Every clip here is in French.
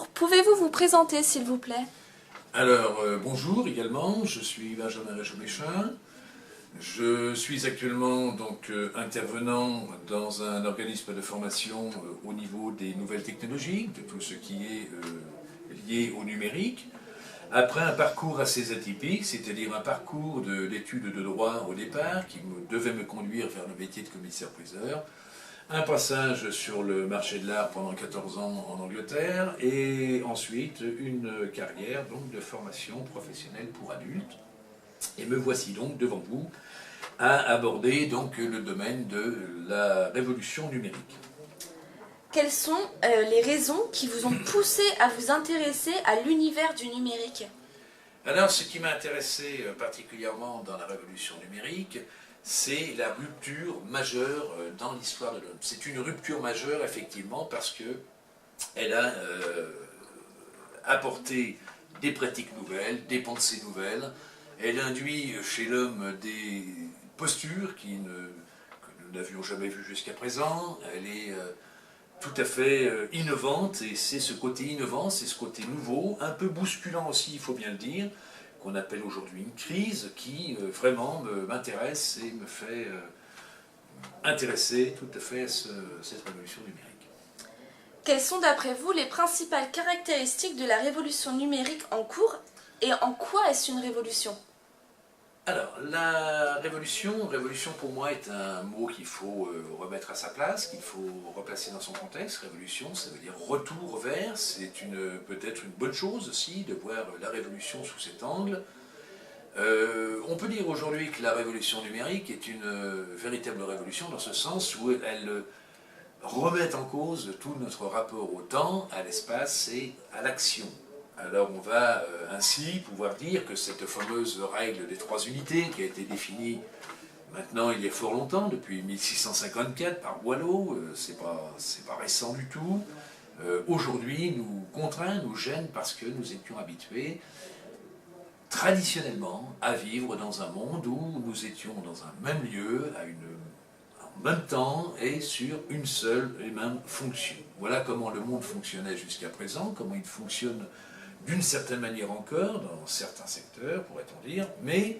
bonjour. Pouvez-vous vous présenter, s'il vous plaît? Alors, bonjour également, je suis Benjamin Réchaud-Méchin. Je suis actuellement intervenant dans un organisme de formation au niveau des nouvelles technologies, de tout ce qui est lié au numérique. Après un parcours assez atypique, c'est-à-dire un parcours d'études de droit au départ, qui devait me conduire vers le métier de commissaire-priseur, un passage sur le marché de l'art pendant 14 ans en Angleterre, et ensuite une carrière de formation professionnelle pour adultes. Et me voici donc devant vous à aborder le domaine de la révolution numérique. Quelles sont les raisons qui vous ont poussé à vous intéresser à l'univers du numérique? Alors, ce qui m'a intéressé particulièrement dans la révolution numérique, c'est la rupture majeure dans l'histoire de l'homme. C'est une rupture majeure, effectivement, parce qu'elle a apporté des pratiques nouvelles, des pensées nouvelles. Elle induit chez l'homme des postures que nous n'avions jamais vues jusqu'à présent. Elle est tout à fait innovante, et c'est ce côté innovant, c'est ce côté nouveau, un peu bousculant aussi, il faut bien le dire, qu'on appelle aujourd'hui une crise, qui vraiment m'intéresse et me fait intéresser tout à fait à cette révolution numérique. Quelles sont d'après vous les principales caractéristiques de la révolution numérique en cours et en quoi est-ce une révolution? Alors, la révolution pour moi est un mot qu'il faut remettre à sa place, qu'il faut replacer dans son contexte. Révolution, ça veut dire retour vers, c'est peut-être une bonne chose aussi de voir la révolution sous cet angle. On peut dire aujourd'hui que la révolution numérique est une véritable révolution dans ce sens où elle remet en cause tout notre rapport au temps, à l'espace et à l'action. Alors on va ainsi pouvoir dire que cette fameuse règle des 3 unités qui a été définie maintenant il y a fort longtemps, depuis 1654 par Boileau, c'est pas récent du tout, aujourd'hui nous contraint, nous gêne parce que nous étions habitués traditionnellement à vivre dans un monde où nous étions dans un même lieu, en même temps et sur une seule et même fonction. Voilà comment le monde fonctionnait jusqu'à présent, comment il fonctionne d'une certaine manière encore, dans certains secteurs, pourrait-on dire, mais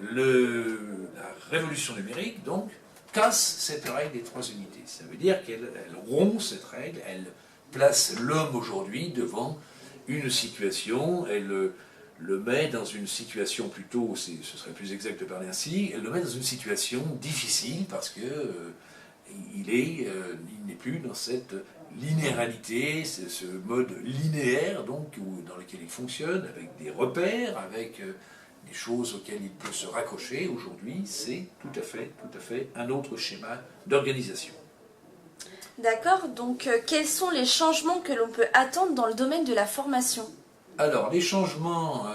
la révolution numérique, donc, casse cette règle des 3 unités. Ça veut dire qu'elle rompt cette règle, elle place l'homme aujourd'hui devant une situation, elle le met dans une situation plutôt, ce serait plus exact de parler ainsi, elle le met dans une situation difficile parce que il n'est plus dans cette linéarité, c'est ce mode linéaire dans lequel il fonctionne, avec des repères, avec des choses auxquelles il peut se raccrocher. Aujourd'hui, c'est tout à fait un autre schéma d'organisation. D'accord, donc quels sont les changements que l'on peut attendre dans le domaine de la formation? Alors, les changements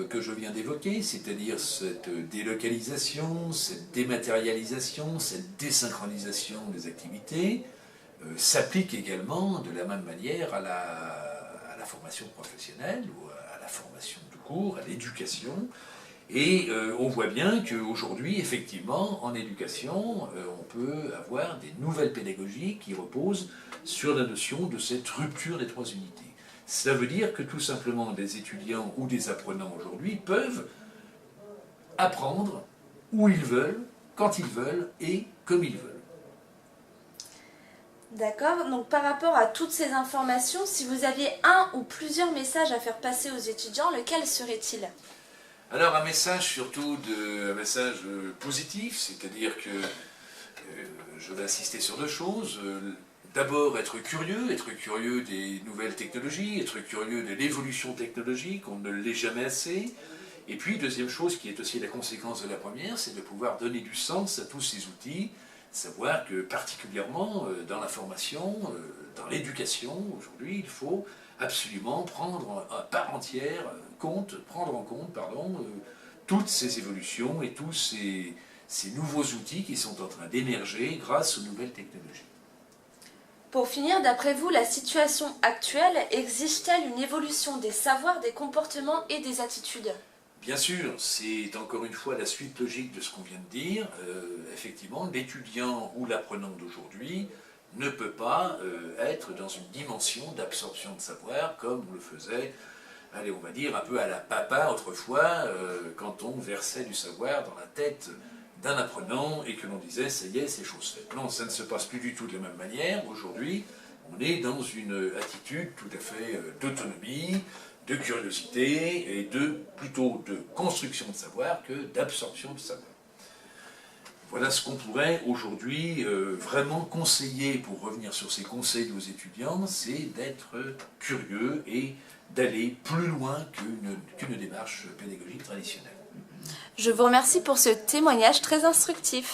que je viens d'évoquer, c'est-à-dire cette délocalisation, cette dématérialisation, cette désynchronisation des activités, s'appliquent également de la même manière à la formation professionnelle ou à la formation tout court, à l'éducation. Et on voit bien qu'aujourd'hui, effectivement, en éducation, on peut avoir des nouvelles pédagogies qui reposent sur la notion de cette rupture des 3 unités. Ça veut dire que tout simplement des étudiants ou des apprenants aujourd'hui peuvent apprendre où ils veulent, quand ils veulent et comme ils veulent. D'accord, donc par rapport à toutes ces informations, si vous aviez un ou plusieurs messages à faire passer aux étudiants, lequel serait-il? Alors un message un message positif, c'est-à-dire que je vais insister sur 2 choses. D'abord, être curieux des nouvelles technologies, être curieux de l'évolution technologique, on ne l'est jamais assez. Et puis, deuxième chose qui est aussi la conséquence de la première, c'est de pouvoir donner du sens à tous ces outils, savoir que particulièrement dans la formation, dans l'éducation, aujourd'hui, il faut absolument prendre en compte toutes ces évolutions et tous ces nouveaux outils qui sont en train d'émerger grâce aux nouvelles technologies. Pour finir, d'après vous, la situation actuelle exige-t-elle une évolution des savoirs, des comportements et des attitudes? Bien sûr, c'est encore une fois la suite logique de ce qu'on vient de dire. Effectivement, l'étudiant ou l'apprenant d'aujourd'hui ne peut pas être dans une dimension d'absorption de savoir comme on le faisait, allez, on va dire un peu à la papa autrefois, quand on versait du savoir dans la tête d'un apprenant et que l'on disait ça y est, c'est chose faite. Non, ça ne se passe plus du tout de la même manière. Aujourd'hui, on est dans une attitude tout à fait d'autonomie, de curiosité et plutôt de construction de savoir que d'absorption de savoir. Voilà ce qu'on pourrait aujourd'hui vraiment conseiller, pour revenir sur ces conseils aux étudiants, c'est d'être curieux et d'aller plus loin qu'une démarche pédagogique traditionnelle. Je vous remercie pour ce témoignage très instructif.